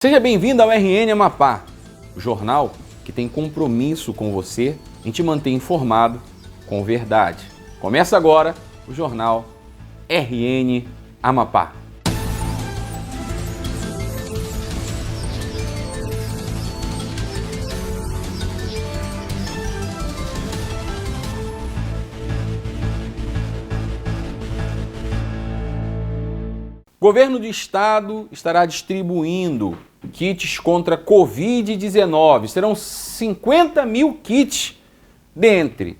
Seja bem-vindo ao RN Amapá, o jornal que tem compromisso com você em te manter informado com verdade. Começa agora o jornal RN Amapá. Governo do Estado estará distribuindo kits contra Covid-19. Serão 50 mil kits. Dentre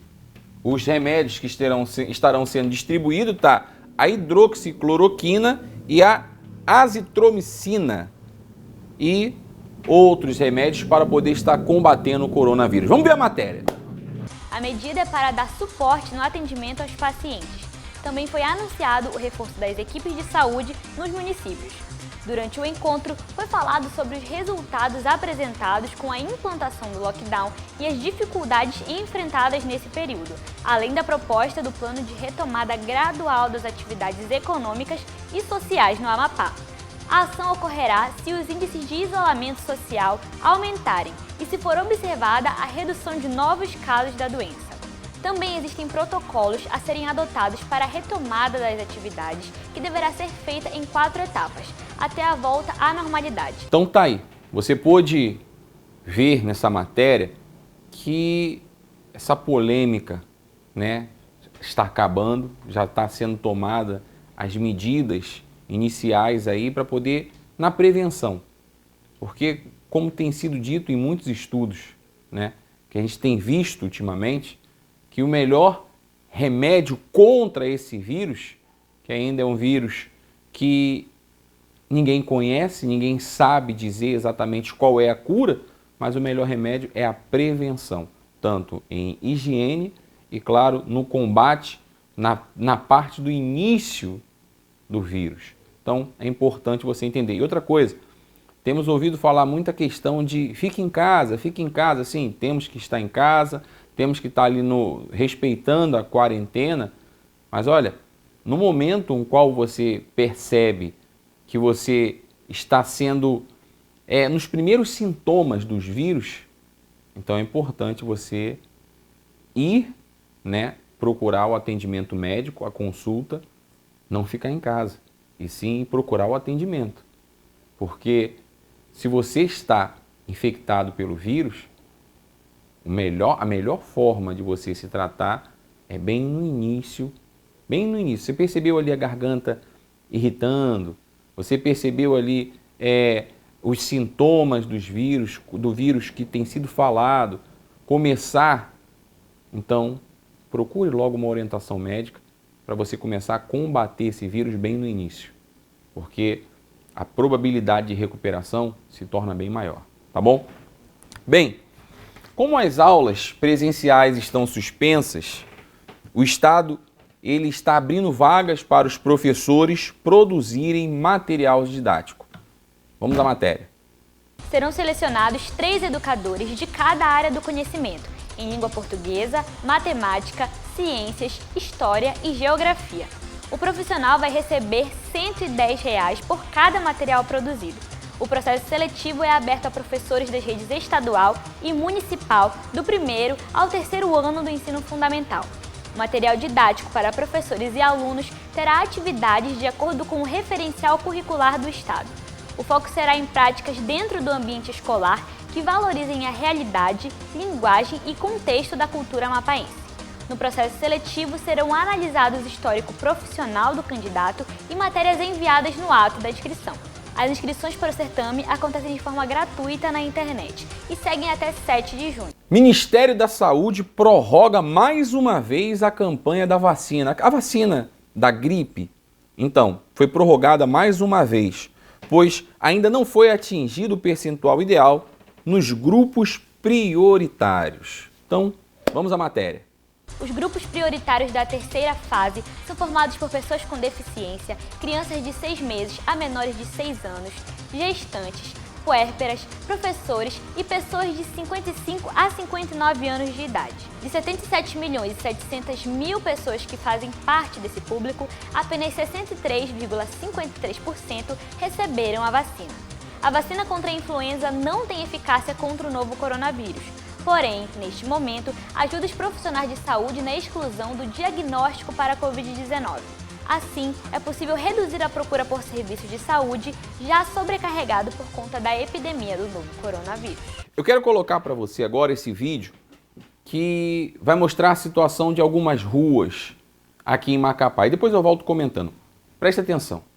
os remédios que estarão sendo distribuídos está a hidroxicloroquina e a azitromicina e outros remédios para poder estar combatendo o coronavírus. Vamos ver a matéria. A medida é para dar suporte no atendimento aos pacientes. Também foi anunciado o reforço das equipes de saúde nos municípios. Durante o encontro, foi falado sobre os resultados apresentados com a implantação do lockdown e as dificuldades enfrentadas nesse período, além da proposta do plano de retomada gradual das atividades econômicas e sociais no Amapá. A ação ocorrerá se os índices de isolamento social aumentarem e se for observada a redução de novos casos da doença. Também existem protocolos a serem adotados para a retomada das atividades, que deverá ser feita em 4 etapas, até a volta à normalidade. Então tá aí, você pôde ver nessa matéria que essa polêmica, está acabando, já está sendo tomada as medidas iniciais aí para poder, na prevenção. Porque, como tem sido dito em muitos estudos, que a gente tem visto ultimamente, que o melhor remédio contra esse vírus, que ainda é um vírus que ninguém conhece, ninguém sabe dizer exatamente qual é a cura, mas o melhor remédio é a prevenção, tanto em higiene e, claro, no combate, na parte do início do vírus. Então, é importante você entender. E outra coisa, temos ouvido falar muita questão de fique em casa, sim, temos que estar em casa, temos que estar ali respeitando a quarentena, mas olha, no momento em qual você percebe que você está sendo, nos primeiros sintomas dos vírus, então é importante você ir, procurar o atendimento médico, a consulta, não ficar em casa, e sim procurar o atendimento. Porque se você está infectado pelo vírus, a melhor forma de você se tratar é bem no início. Você percebeu ali a garganta irritando, você percebeu ali os sintomas do vírus que tem sido falado, começar, então procure logo uma orientação médica para você começar a combater esse vírus bem no início, porque a probabilidade de recuperação se torna bem maior, tá bom? Bem, como as aulas presenciais estão suspensas, o Estado ele está abrindo vagas para os professores produzirem material didático. Vamos à matéria. Serão selecionados 3 educadores de cada área do conhecimento, em língua portuguesa, matemática, ciências, história e geografia. O profissional vai receber R$ 110 por cada material produzido. O processo seletivo é aberto a professores das redes estadual e municipal do 1º ao 3º ano do ensino fundamental. O material didático para professores e alunos terá atividades de acordo com o referencial curricular do Estado. O foco será em práticas dentro do ambiente escolar que valorizem a realidade, linguagem e contexto da cultura amapaense. No processo seletivo serão analisados o histórico profissional do candidato e matérias enviadas no ato da inscrição. As inscrições para o certame acontecem de forma gratuita na internet e seguem até 7 de junho. Ministério da Saúde prorroga mais uma vez a campanha da vacina. A vacina da gripe, então, foi prorrogada mais uma vez, pois ainda não foi atingido o percentual ideal nos grupos prioritários. Então, vamos à matéria. Os grupos prioritários da 3ª fase são formados por pessoas com deficiência, crianças de 6 meses a menores de 6 anos, gestantes, puérperas, professores e pessoas de 55 a 59 anos de idade. De 77.700.000 pessoas que fazem parte desse público, apenas 63,53% receberam a vacina. A vacina contra a influenza não tem eficácia contra o novo coronavírus. Porém, neste momento, ajuda os profissionais de saúde na exclusão do diagnóstico para a Covid-19. Assim, é possível reduzir a procura por serviços de saúde já sobrecarregado por conta da epidemia do novo coronavírus. Eu quero colocar para você agora esse vídeo que vai mostrar a situação de algumas ruas aqui em Macapá. E depois eu volto comentando. Preste atenção.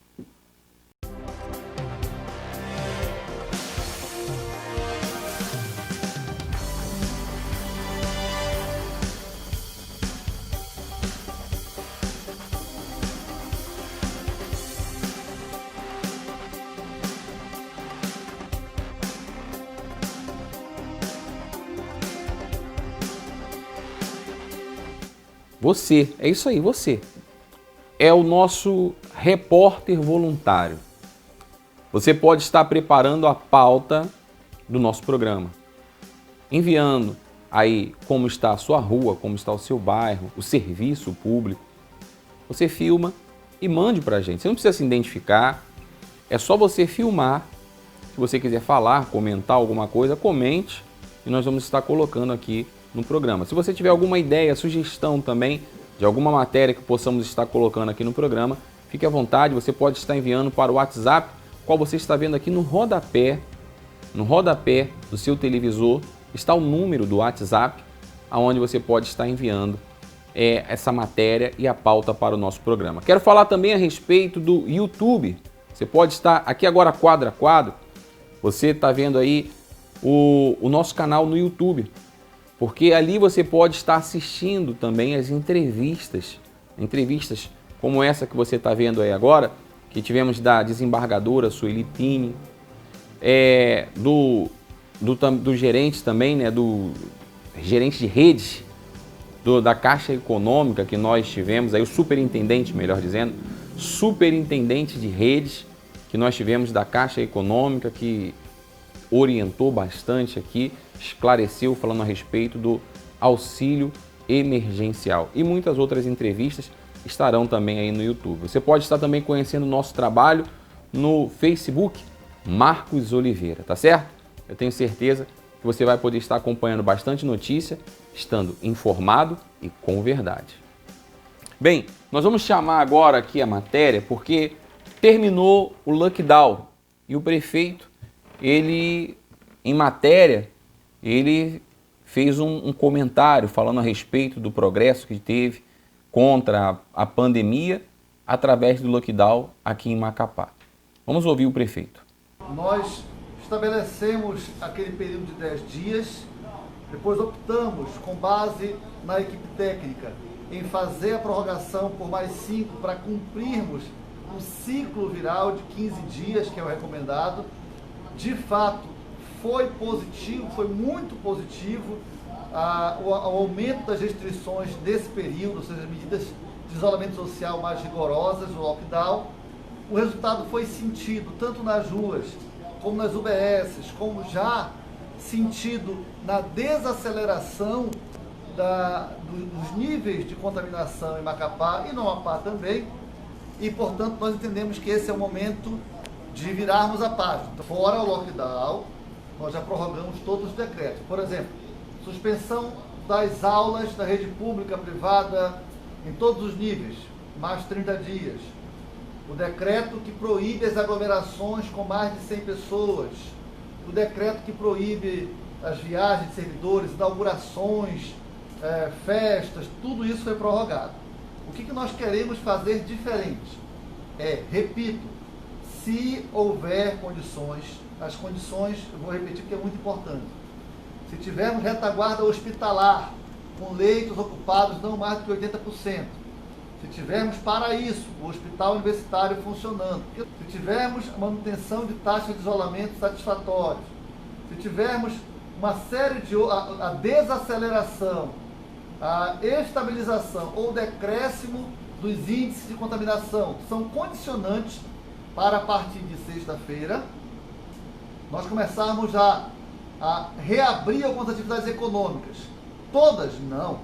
Você, é isso aí, você. É o nosso repórter voluntário. Você pode estar preparando a pauta do nosso programa, enviando aí como está a sua rua, como está o seu bairro, o serviço público. Você filma e mande para a gente. Você não precisa se identificar, é só você filmar. Se você quiser falar, comentar alguma coisa, comente e nós vamos estar colocando aqui no programa. Se você tiver alguma ideia, sugestão também de alguma matéria que possamos estar colocando aqui no programa, fique à vontade, você pode estar enviando para o WhatsApp, qual você está vendo aqui no rodapé do seu televisor, está o número do WhatsApp, aonde você pode estar enviando essa matéria e a pauta para o nosso programa. Quero falar também a respeito do YouTube. Você pode estar aqui agora quadro a quadro, você está vendo aí o nosso canal no YouTube. Porque ali você pode estar assistindo também as entrevistas como essa que você está vendo aí agora, que tivemos da desembargadora Sueli Pini, do gerente também, né, do gerente de rede da Caixa Econômica que nós tivemos, aí o superintendente, melhor dizendo, superintendente de redes que nós tivemos da Caixa Econômica, que orientou bastante aqui, esclareceu falando a respeito do auxílio emergencial. E muitas outras entrevistas estarão também aí no YouTube. Você pode estar também conhecendo o nosso trabalho no Facebook, Marcos Oliveira, tá certo? Eu tenho certeza que você vai poder estar acompanhando bastante notícia, estando informado e com verdade. Bem, nós vamos chamar agora aqui a matéria porque terminou o lockdown e o prefeito, ele, em matéria, ele fez um comentário falando a respeito do progresso que teve contra a pandemia através do lockdown aqui em Macapá. Vamos ouvir o prefeito. Nós estabelecemos aquele período de 10 dias, depois optamos, com base na equipe técnica, em fazer a prorrogação por mais 5 para cumprirmos um ciclo viral de 15 dias, que é o recomendado. De fato, foi positivo, foi muito positivo o aumento das restrições nesse período, ou seja, medidas de isolamento social mais rigorosas, o lockdown. O resultado foi sentido tanto nas ruas, como nas UBSs, como já sentido na desaceleração dos níveis de contaminação em Macapá e no Amapá também. E, portanto, nós entendemos que esse é o momento de virarmos a página. Fora o lockdown, nós já prorrogamos todos os decretos. Por exemplo, suspensão das aulas da rede pública, privada, em todos os níveis, mais 30 dias. O decreto que proíbe as aglomerações com mais de 100 pessoas. O decreto que proíbe as viagens de servidores, inaugurações, festas, tudo isso foi prorrogado. O que nós queremos fazer diferente? Repito, se houver condições, as condições, eu vou repetir porque é muito importante. Se tivermos retaguarda hospitalar, com leitos ocupados não mais do que 80%, se tivermos para isso o hospital universitário funcionando, se tivermos manutenção de taxa de isolamento satisfatórios, se tivermos uma série de a desaceleração, a estabilização ou decréscimo dos índices de contaminação, são condicionantes para a partir de sexta-feira nós começarmos a reabrir algumas atividades econômicas. Todas? Não.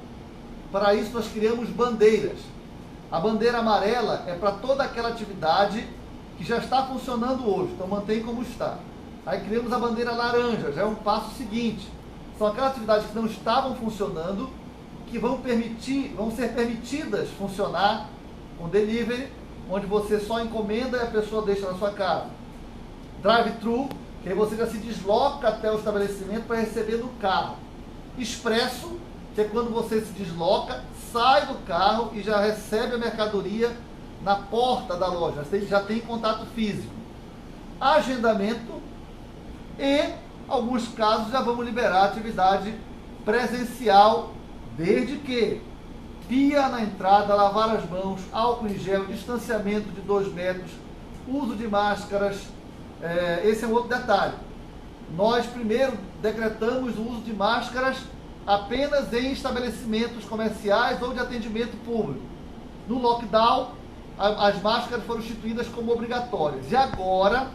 Para isso nós criamos bandeiras. A bandeira amarela é para toda aquela atividade que já está funcionando hoje, então mantém como está. Aí criamos a bandeira laranja, já é um passo seguinte. São aquelas atividades que não estavam funcionando, que vão ser permitidas funcionar com delivery, onde você só encomenda e a pessoa deixa na sua casa. Drive-thru, que aí você já se desloca até o estabelecimento para receber no carro. Expresso, que é quando você se desloca, sai do carro e já recebe a mercadoria na porta da loja, já tem contato físico. Agendamento e, alguns casos, já vamos liberar atividade presencial, desde que pia na entrada, lavar as mãos, álcool em gel, distanciamento de 2 metros, uso de máscaras. Esse é um outro detalhe. Nós primeiro decretamos o uso de máscaras apenas em estabelecimentos comerciais ou de atendimento público. No lockdown, as máscaras foram instituídas como obrigatórias. E agora,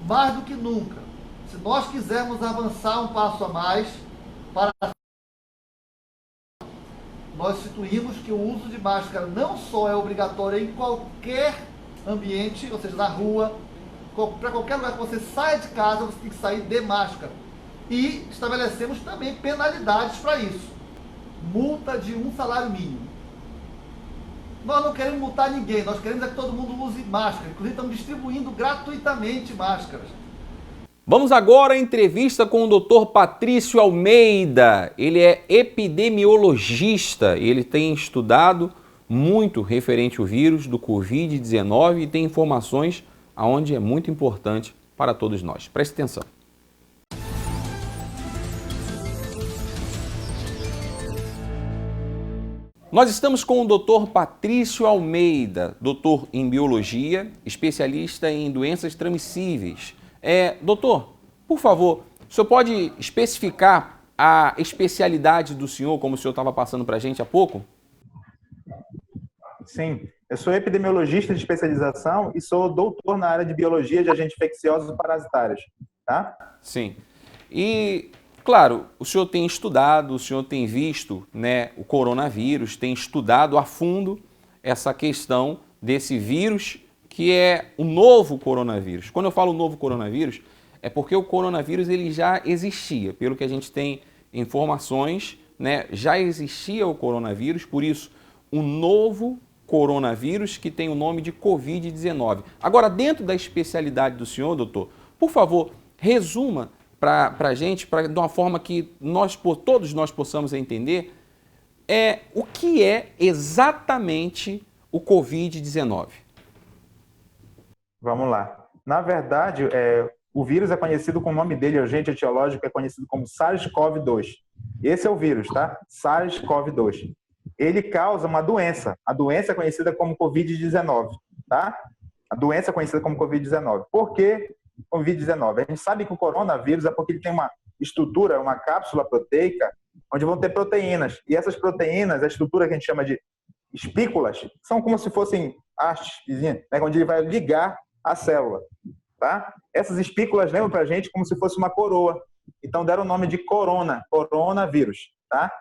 mais do que nunca, se nós quisermos avançar um passo a mais, nós instituímos que o uso de máscara não só é obrigatório em qualquer ambiente, ou seja, na rua, para qualquer lugar que você saia de casa, você tem que sair de máscara. E estabelecemos também penalidades para isso. Multa de 1 salário mínimo. Nós não queremos multar ninguém, nós queremos que todo mundo use máscara. Inclusive estamos distribuindo gratuitamente máscaras. Vamos agora à entrevista com o Dr. Patrício Almeida. Ele é epidemiologista, ele tem estudado muito referente ao vírus do Covid-19 e tem informações aonde é muito importante para todos nós. Preste atenção. Nós estamos com o Dr. Patrício Almeida, doutor em biologia, especialista em doenças transmissíveis. Doutor, por favor, o senhor pode especificar a especialidade do senhor, como o senhor estava passando para a gente há pouco? Sim, eu sou epidemiologista de especialização e sou doutor na área de biologia de agentes infecciosos e parasitários, tá? Sim. E, claro, o senhor tem estudado, o senhor tem visto, né, o coronavírus, tem estudado a fundo essa questão desse vírus que é o novo coronavírus. Quando eu falo novo coronavírus, é porque o coronavírus ele já existia. Pelo que a gente tem informações, né, já existia o coronavírus, por isso, o novo coronavírus que tem o nome de Covid-19. Agora, dentro da especialidade do senhor, doutor, por favor, resuma para a gente, de uma forma que todos nós possamos entender, o que é exatamente o Covid-19. Vamos lá. Na verdade, o vírus é conhecido com o nome dele, o agente etiológico é conhecido como SARS-CoV-2. Esse é o vírus, tá? SARS-CoV-2. Ele causa uma doença. A doença é conhecida como Covid-19, tá? A doença é conhecida como Covid-19. Por que Covid-19? A gente sabe que o coronavírus é porque ele tem uma estrutura, uma cápsula proteica, onde vão ter proteínas. E essas proteínas, a estrutura que a gente chama de espículas, são como se fossem hastes, né, onde ele vai ligar a célula, tá? Essas espículas lembram pra gente como se fosse uma coroa. Então deram o nome de coronavírus, tá?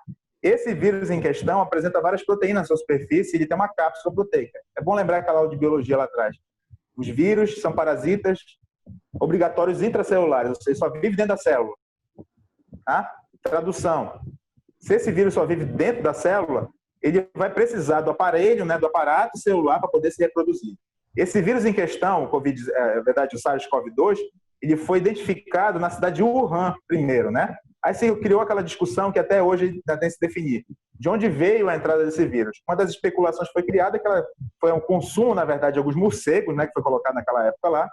Esse vírus em questão apresenta várias proteínas na sua superfície e ele tem uma cápsula proteica. É bom lembrar aquela aula de biologia lá atrás. Os vírus são parasitas obrigatórios intracelulares, ou seja, só vive dentro da célula. Tá? Tradução. Se esse vírus só vive dentro da célula, ele vai precisar do aparelho, né, do aparato celular para poder se reproduzir. Esse vírus em questão, o SARS-CoV-2, ele foi identificado na cidade de Wuhan primeiro, né? Aí se criou aquela discussão que até hoje ainda tem que se definir. De onde veio a entrada desse vírus? Uma das especulações que foi criada, que foi um consumo, na verdade, de alguns morcegos, né, que foi colocado naquela época lá,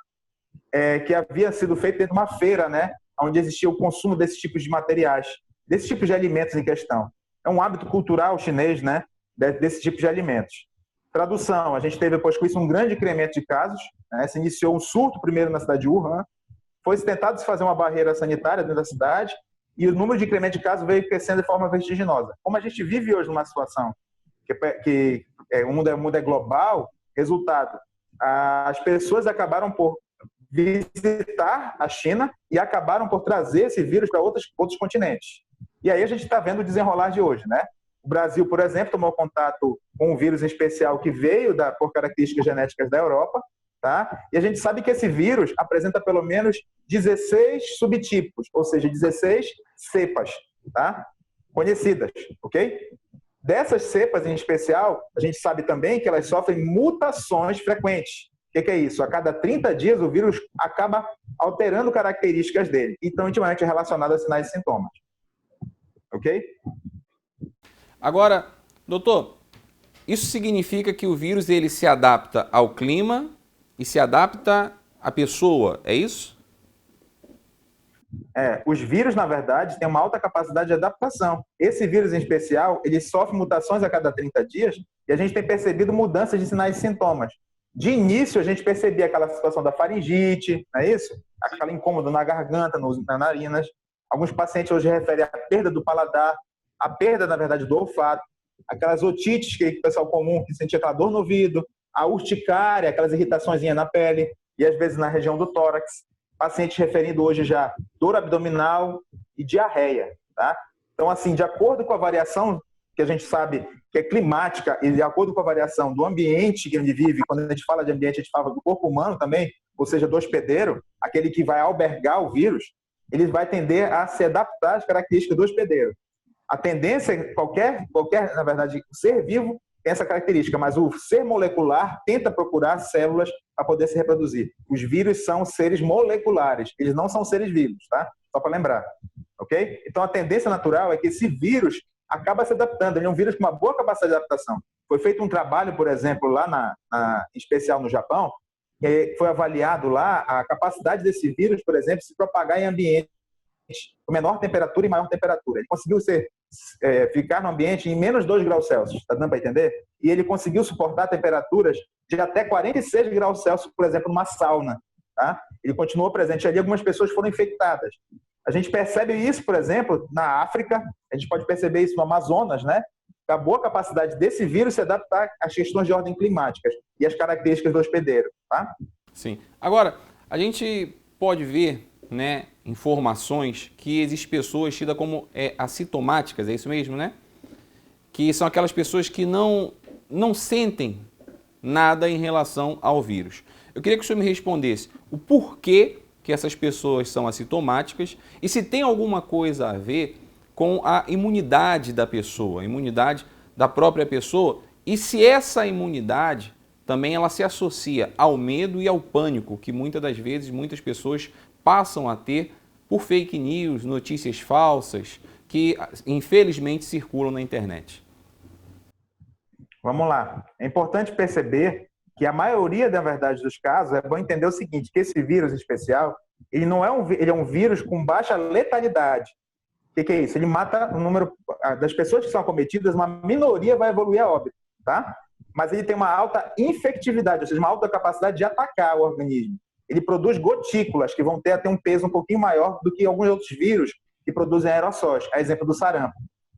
que havia sido feito dentro de uma feira, né, onde existia o consumo desses tipos de materiais, desses tipos de alimentos em questão. É um hábito cultural chinês, né, desse tipo de alimentos. Tradução, a gente teve depois com isso um grande incremento de casos, né, se iniciou um surto primeiro na cidade de Wuhan, foi tentado se fazer uma barreira sanitária dentro da cidade e o número de incremento de casos veio crescendo de forma vertiginosa. Como a gente vive hoje numa situação que o mundo é global, resultado, as pessoas acabaram por visitar a China e acabaram por trazer esse vírus para outros continentes. E aí a gente está vendo o desenrolar de hoje, né? O Brasil, por exemplo, tomou contato com um vírus especial que veio por características genéticas da Europa tá? E a gente sabe que esse vírus apresenta pelo menos 16 subtipos, ou seja, 16 cepas, tá? Conhecidas, ok? Dessas cepas em especial, a gente sabe também que elas sofrem mutações frequentes. O que é isso? A cada 30 dias o vírus acaba alterando características dele, então intimamente relacionado a sinais e sintomas. Ok? Agora, doutor, isso significa que o vírus ele se adapta ao clima e se adapta à pessoa, é isso? Os vírus, na verdade, têm uma alta capacidade de adaptação. Esse vírus em especial, ele sofre mutações a cada 30 dias e a gente tem percebido mudanças de sinais e sintomas. De início, a gente percebia aquela situação da faringite, não é isso? Aquela incômodo na garganta, nas narinas. Alguns pacientes hoje referem à perda do paladar, a perda, na verdade, do olfato, aquelas otites, que é o pessoal comum, que sentia aquela dor no ouvido, a urticária, aquelas irritações na pele e às vezes na região do tórax. Pacientes referindo hoje já dor abdominal e diarreia, tá? Então, assim, de acordo com a variação que a gente sabe que é climática e de acordo com a variação do ambiente que onde vive, quando a gente fala de ambiente, a gente fala do corpo humano também, ou seja, do hospedeiro, aquele que vai albergar o vírus, ele vai tender a se adaptar às características do hospedeiro. A tendência, qualquer, na verdade, o ser vivo tem essa característica, mas o ser molecular tenta procurar células para poder se reproduzir. Os vírus são seres moleculares, eles não são seres vivos, tá? Só para lembrar, ok? Então, a tendência natural é que esse vírus acaba se adaptando, ele é um vírus com uma boa capacidade de adaptação. Foi feito um trabalho, por exemplo, lá em especial no Japão, que foi avaliado lá a capacidade desse vírus, por exemplo, se propagar em ambientes com menor temperatura e maior temperatura. Ele conseguiu ficar no ambiente em menos 2 graus Celsius, tá dando para entender? E ele conseguiu suportar temperaturas de até 46 graus Celsius, por exemplo, numa sauna, tá? Ele continuou presente ali, algumas pessoas foram infectadas. A gente percebe isso, por exemplo, na África, a gente pode perceber isso no Amazonas, né? A boa capacidade desse vírus se adaptar às questões de ordem climáticas e às características do hospedeiro, tá? Sim. Agora, a gente pode ver, né, informações que existem pessoas tidas como assintomáticas, é isso mesmo, né? Que são aquelas pessoas que não sentem nada em relação ao vírus. Eu queria que o senhor me respondesse o porquê que essas pessoas são assintomáticas e se tem alguma coisa a ver com a imunidade da pessoa, a imunidade da própria pessoa, e se essa imunidade também ela se associa ao medo e ao pânico que muitas das vezes muitas pessoas passam a ter por fake news, notícias falsas que infelizmente circulam na internet. Vamos lá. É importante perceber que a maioria, na verdade, dos casos, é bom entender o seguinte, que esse vírus em especial, ele é um vírus com baixa letalidade. O que é isso? Ele mata o número das pessoas que são acometidas, uma minoria vai evoluir a óbito, tá? Mas ele tem uma alta infectividade, ou seja, uma alta capacidade de atacar o organismo. Ele produz gotículas que vão ter até um peso um pouquinho maior do que alguns outros vírus que produzem aerossóis, a exemplo do sarampo.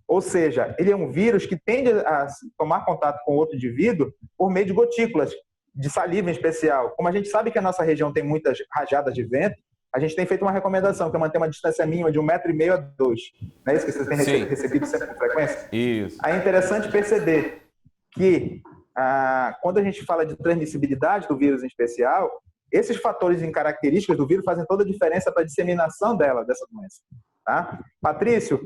Ou seja, ele é um vírus que tende a tomar contato com outro indivíduo por meio de gotículas, de saliva em especial. Como a gente sabe que a nossa região tem muitas rajadas de vento, a gente tem feito uma recomendação, que é manter uma distância mínima de 1,5 m a 2. Não é isso que vocês têm recebido sempre com frequência? Isso. Aí é interessante perceber que quando a gente fala de transmissibilidade do vírus em especial, esses fatores em características do vírus fazem toda a diferença para a disseminação dessa doença. Tá? Patrício,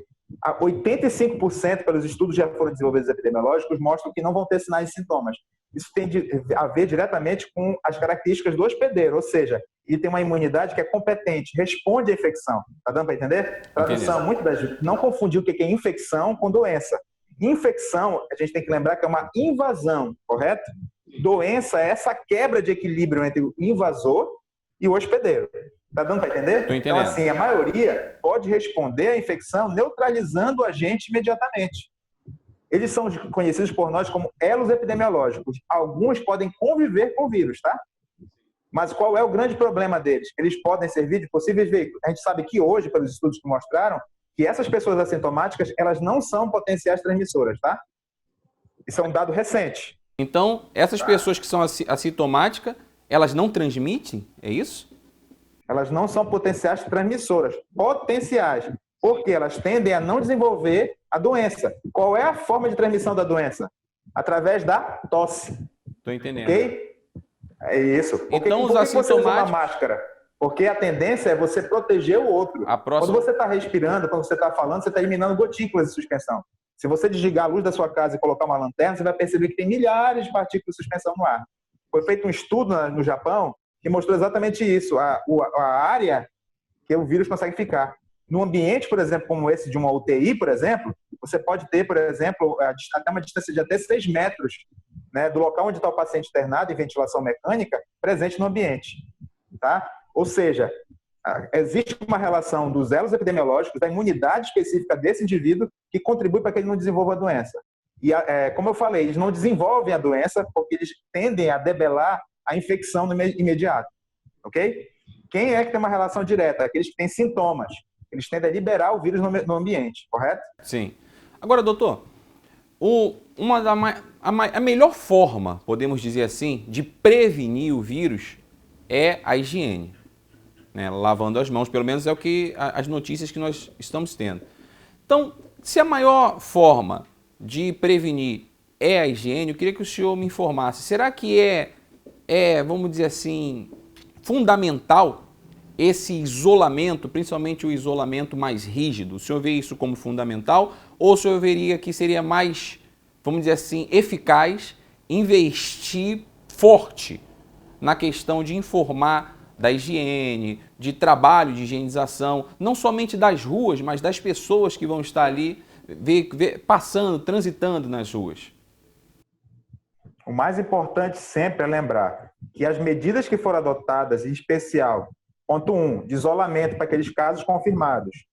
85% pelos estudos que já foram desenvolvidos epidemiológicos mostram que não vão ter sinais e sintomas. Isso tem a ver diretamente com as características do hospedeiro, ou seja, ele tem uma imunidade que é competente, responde à infecção. Tá dando para entender? Tradução, muito das vezes, não confundir o que é infecção com doença. Infecção, a gente tem que lembrar que é uma invasão, correto? Doença é essa quebra de equilíbrio entre o invasor e o hospedeiro. Tá dando para entender? Tô entendendo. Então, assim, a maioria pode responder à infecção neutralizando o agente imediatamente. Eles são conhecidos por nós como elos epidemiológicos. Alguns podem conviver com o vírus, tá? Mas qual é o grande problema deles? Eles podem servir de possíveis veículos. A gente sabe que hoje, pelos estudos que mostraram, que essas pessoas assintomáticas, elas não são potenciais transmissoras, tá? Isso é um dado recente. Então, essas pessoas que são assintomáticas, elas não transmitem? É isso? Elas não são potenciais transmissoras. Potenciais. Porque elas tendem a não desenvolver a doença. Qual é a forma de transmissão da doença? Através da tosse. Estou entendendo. Ok? É isso. Então, os por que você usa uma assintomáticos... máscara? Porque a tendência é você proteger o outro. A próxima... Quando você está respirando, quando você está falando, você está eliminando gotículas de suspensão. Se você desligar a luz da sua casa e colocar uma lanterna, você vai perceber que tem milhares de partículas de suspensão no ar. Foi feito um estudo no Japão que mostrou exatamente isso, a área que o vírus consegue ficar. Num ambiente, por exemplo, como esse de uma UTI, por exemplo, você pode ter, por exemplo, até uma distância de até 6 metros, né, do local onde está o paciente internado em ventilação mecânica, presente no ambiente. Tá? Ou seja, existe uma relação dos elos epidemiológicos, da imunidade específica desse indivíduo que contribui para que ele não desenvolva a doença. E, como eu falei, eles não desenvolvem a doença porque eles tendem a debelar a infecção no imediato. Ok? Quem é que tem uma relação direta? Aqueles que têm sintomas. Eles tendem a liberar o vírus no ambiente, correto? Sim. Agora, doutor, a melhor forma, podemos dizer assim, de prevenir o vírus é a higiene, né? Lavando as mãos, pelo menos é o que as notícias que nós estamos tendo. Então, se a maior forma de prevenir é a higiene, eu queria que o senhor me informasse, será que vamos dizer assim, fundamental esse isolamento, principalmente o isolamento mais rígido? O senhor vê isso como fundamental ou o senhor veria que seria mais, vamos dizer assim, eficaz investir forte na questão de informar da higiene, de trabalho de higienização, não somente das ruas, mas das pessoas que vão estar ali passando, transitando nas ruas? O mais importante sempre é lembrar que as medidas que foram adotadas, em especial, ponto 1, de isolamento para aqueles casos confirmados.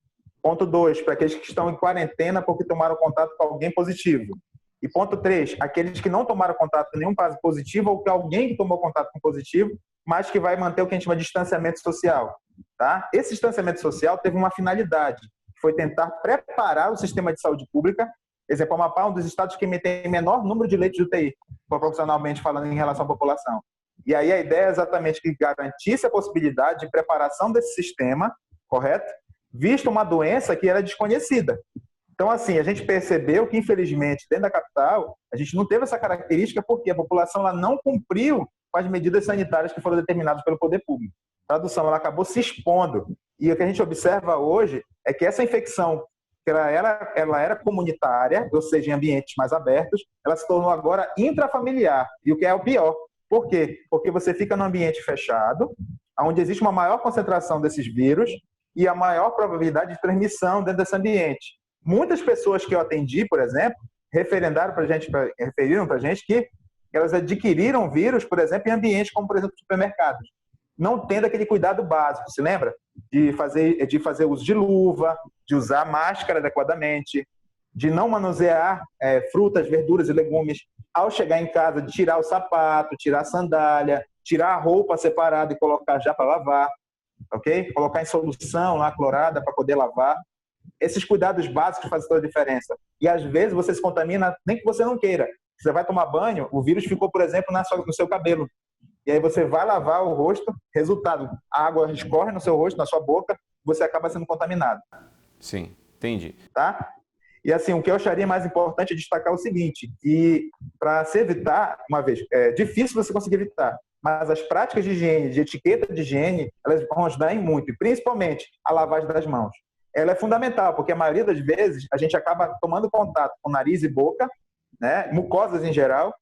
Ponto 2, para aqueles que estão em quarentena porque tomaram contato com alguém positivo. E ponto 3, aqueles que não tomaram contato com nenhum caso positivo ou que alguém que tomou contato com positivo, mas que vai manter o que a gente chama de distanciamento social. Tá? Esse distanciamento social teve uma finalidade, que foi tentar preparar o sistema de saúde pública. Exemplo, o Amapá é um dos estados que tem menor número de leitos de UTI, proporcionalmente falando em relação à população. E aí a ideia é exatamente que garantisse a possibilidade de preparação desse sistema, correto? Visto uma doença que era desconhecida. Então, assim, a gente percebeu que, infelizmente, dentro da capital, a gente não teve essa característica porque a população ela não cumpriu com as medidas sanitárias que foram determinadas pelo poder público. Tradução, ela acabou se expondo. E o que a gente observa hoje é que essa infecção, que ela era comunitária, ou seja, em ambientes mais abertos, ela se tornou agora intrafamiliar. E o que é o pior. Por quê? Porque você fica num ambiente fechado, onde existe uma maior concentração desses vírus e a maior probabilidade de transmissão dentro desse ambiente. Muitas pessoas que eu atendi, por exemplo, referiram para a gente que elas adquiriram vírus, por exemplo, em ambientes como, por exemplo, supermercados. Não tendo aquele cuidado básico, se lembra? De fazer uso de luva, de usar máscara adequadamente, de não manusear frutas, verduras e legumes ao chegar em casa, de tirar o sapato, tirar a sandália, tirar a roupa separada e colocar já para lavar, ok? Colocar em solução lá clorada para poder lavar. Esses cuidados básicos fazem toda a diferença. E às vezes você se contamina nem que você não queira. Você vai tomar banho, o vírus ficou, por exemplo, no seu cabelo. E aí você vai lavar o rosto, resultado, a água escorre no seu rosto, na sua boca, você acaba sendo contaminado. Sim, entendi. Tá? E assim, o que eu acharia mais importante é destacar o seguinte, que para se evitar, uma vez, é difícil você conseguir evitar, mas as práticas de higiene, de etiqueta de higiene, elas vão ajudar em muito, e principalmente a lavagem das mãos. Ela é fundamental, porque a maioria das vezes a gente acaba tomando contato com nariz e boca, né, mucosas em geral,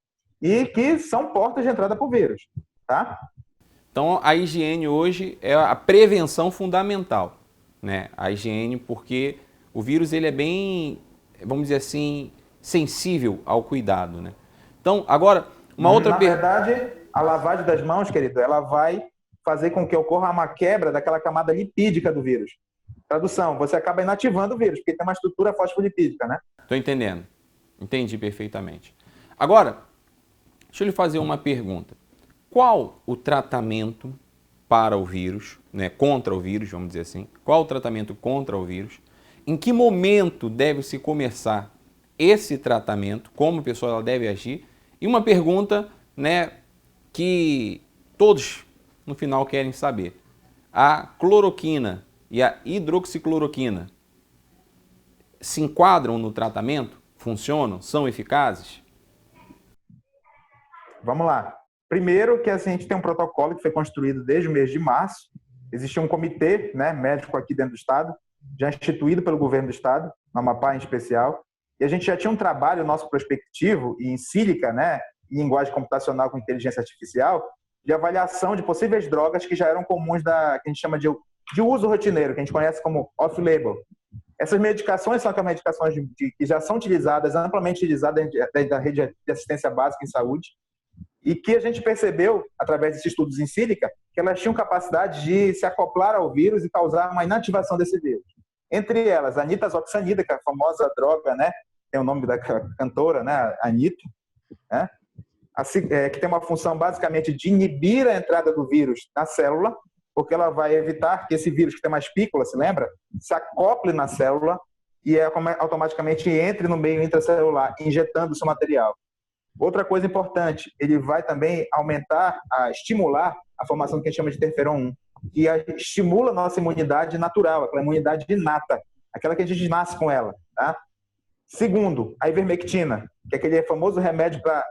e que são portas de entrada para o vírus. Tá? Então, a higiene hoje é a prevenção fundamental, né? A higiene, porque o vírus ele é bem, vamos dizer assim, sensível ao cuidado, né? Então, agora, uma outra pergunta. Na verdade, a lavagem das mãos, querido, ela vai fazer com que ocorra uma quebra daquela camada lipídica do vírus. Tradução, você acaba inativando o vírus, porque tem uma estrutura fosfolipídica, né? Estou entendendo. Entendi perfeitamente. Agora, deixa eu lhe fazer uma pergunta. Qual o tratamento para o vírus, né, contra o vírus, vamos dizer assim? Qual o tratamento contra o vírus? Em que momento deve-se começar esse tratamento? Como a pessoa ela deve agir? E uma pergunta, né, que todos no final querem saber. A cloroquina e a hidroxicloroquina se enquadram no tratamento? Funcionam? São eficazes? Vamos lá. Primeiro, que assim, a gente tem um protocolo que foi construído desde o mês de março. Existia um comitê, né, médico aqui dentro do estado, já instituído pelo governo do estado, no Amapá em especial, e a gente já tinha um trabalho nosso prospectivo e em sílica, né, em linguagem computacional com inteligência artificial, de avaliação de possíveis drogas que já eram comuns que a gente chama de uso rotineiro, que a gente conhece como off-label. Essas medicações são aquelas medicações que já são utilizadas, amplamente utilizadas da rede de assistência básica em saúde, e que a gente percebeu, através desses estudos em sílica, que elas tinham capacidade de se acoplar ao vírus e causar uma inativação desse vírus. Entre elas, a nitazoxanida, que é a famosa droga, né? Tem o nome da cantora, né? Anitta, né? Que tem uma função basicamente de inibir a entrada do vírus na célula, porque ela vai evitar que esse vírus, que tem uma espícula, se lembra? Se acople na célula e automaticamente entre no meio intracelular, injetando o seu material. Outra coisa importante, ele vai também estimular a formação do que a gente chama de interferon 1, que estimula a nossa imunidade natural, aquela imunidade inata, aquela que a gente nasce com ela, tá? Segundo, a ivermectina, que é aquele famoso remédio para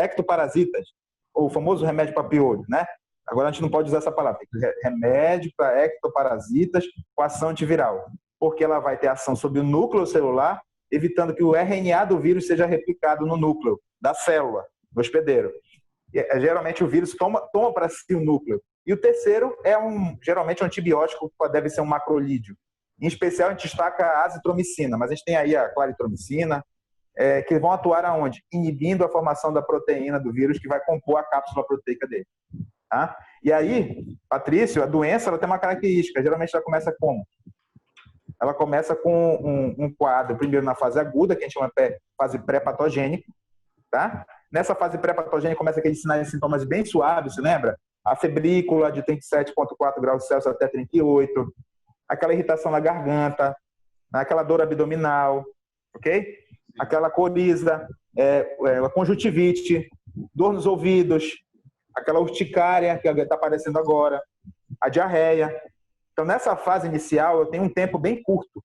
ectoparasitas, ou o famoso remédio para piolho, né? Agora a gente não pode usar essa palavra, remédio para ectoparasitas com ação antiviral, porque ela vai ter ação sobre o núcleo celular, evitando que o RNA do vírus seja replicado no núcleo da célula, do hospedeiro. Geralmente o vírus toma para si o núcleo. E o terceiro é geralmente um antibiótico, que deve ser um macrolídeo. Em especial, a gente destaca a azitromicina, mas a gente tem aí a claritromicina, que vão atuar aonde? Inibindo a formação da proteína do vírus, que vai compor a cápsula proteica dele. Tá? E aí, Patrício, a doença ela tem uma característica. Geralmente ela começa como? Ela começa com um quadro, primeiro na fase aguda, que a gente chama de fase pré-patogênica. Tá? Nessa fase pré-patogênica começa aqueles sinais e sintomas bem suaves, se lembra? A febrícula de 37,4 graus Celsius até 38, aquela irritação na garganta, aquela dor abdominal, ok? Aquela coriza, a conjuntivite, dor nos ouvidos, aquela urticária que está aparecendo agora, a diarreia. Então, nessa fase inicial, eu tenho um tempo bem curto,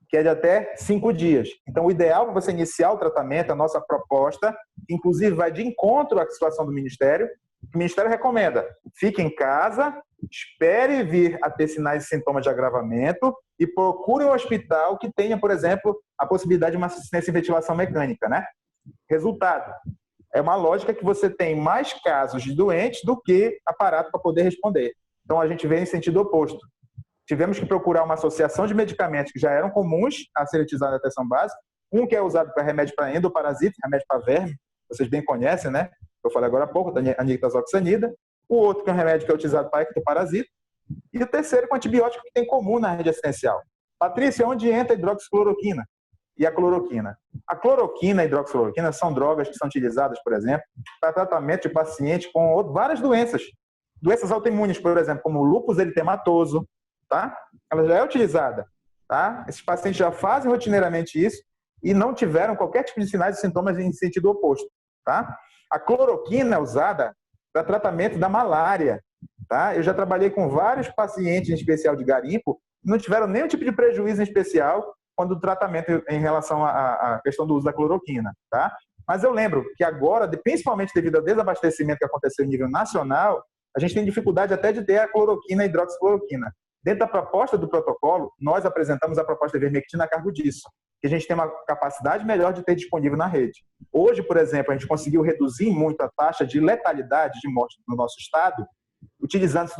que é de até 5 dias. Então, o ideal para você iniciar o tratamento, a nossa proposta, inclusive vai de encontro à situação do Ministério. O Ministério recomenda, fique em casa, espere vir a ter sinais e sintomas de agravamento e procure um hospital que tenha, por exemplo, a possibilidade de uma assistência em ventilação mecânica, né? Resultado, é uma lógica que você tem mais casos de doentes do que aparato para poder responder. Então, a gente vê em sentido oposto. Tivemos que procurar uma associação de medicamentos que já eram comuns a serem utilizados na atenção básica. Um que é usado para remédio para endoparasita, remédio para verme, vocês bem conhecem, né? Eu falei agora há pouco, a nitazoxanida. O outro que é um remédio que é utilizado para ectoparasita. E o terceiro com antibiótico que tem comum na rede assistencial. Patrícia, onde entra a hidroxicloroquina e a cloroquina? A cloroquina e a hidroxicloroquina são drogas que são utilizadas, por exemplo, para tratamento de pacientes com várias doenças. Doenças autoimunes, por exemplo, como o lúpus eritematoso, tá? Ela já é utilizada, tá? Esses pacientes já fazem rotineiramente isso e não tiveram qualquer tipo de sinais e sintomas em sentido oposto, tá? A cloroquina é usada para tratamento da malária, tá? Eu já trabalhei com vários pacientes, em especial de garimpo, que não tiveram nenhum tipo de prejuízo em especial quando o tratamento em relação à questão do uso da cloroquina, tá? Mas eu lembro que agora, principalmente devido ao desabastecimento que aconteceu em nível nacional, a gente tem dificuldade até de ter a cloroquina e a hidroxicloroquina. Dentro da proposta do protocolo, nós apresentamos a proposta de ivermectina a cargo disso, que a gente tem uma capacidade melhor de ter disponível na rede. Hoje, por exemplo, a gente conseguiu reduzir muito a taxa de letalidade de morte no nosso estado, utilizando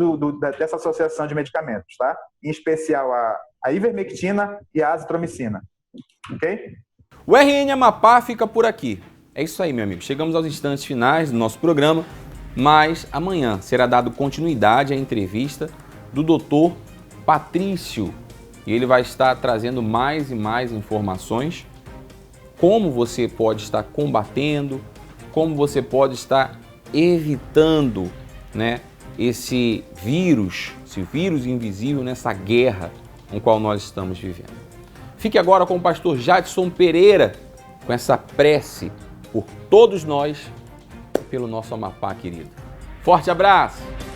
dessa associação de medicamentos, tá? Em especial a ivermectina e a azitromicina. Ok? O RN Amapá fica por aqui. É isso aí, meu amigo. Chegamos aos instantes finais do nosso programa, mas amanhã será dado continuidade à entrevista do Dr. Patrício. E ele vai estar trazendo mais e mais informações, como você pode estar combatendo, como você pode estar evitando, né, esse vírus invisível nessa guerra com qual nós estamos vivendo. Fique agora com o pastor Jadson Pereira, com essa prece por todos nós e pelo nosso Amapá querido. Forte abraço!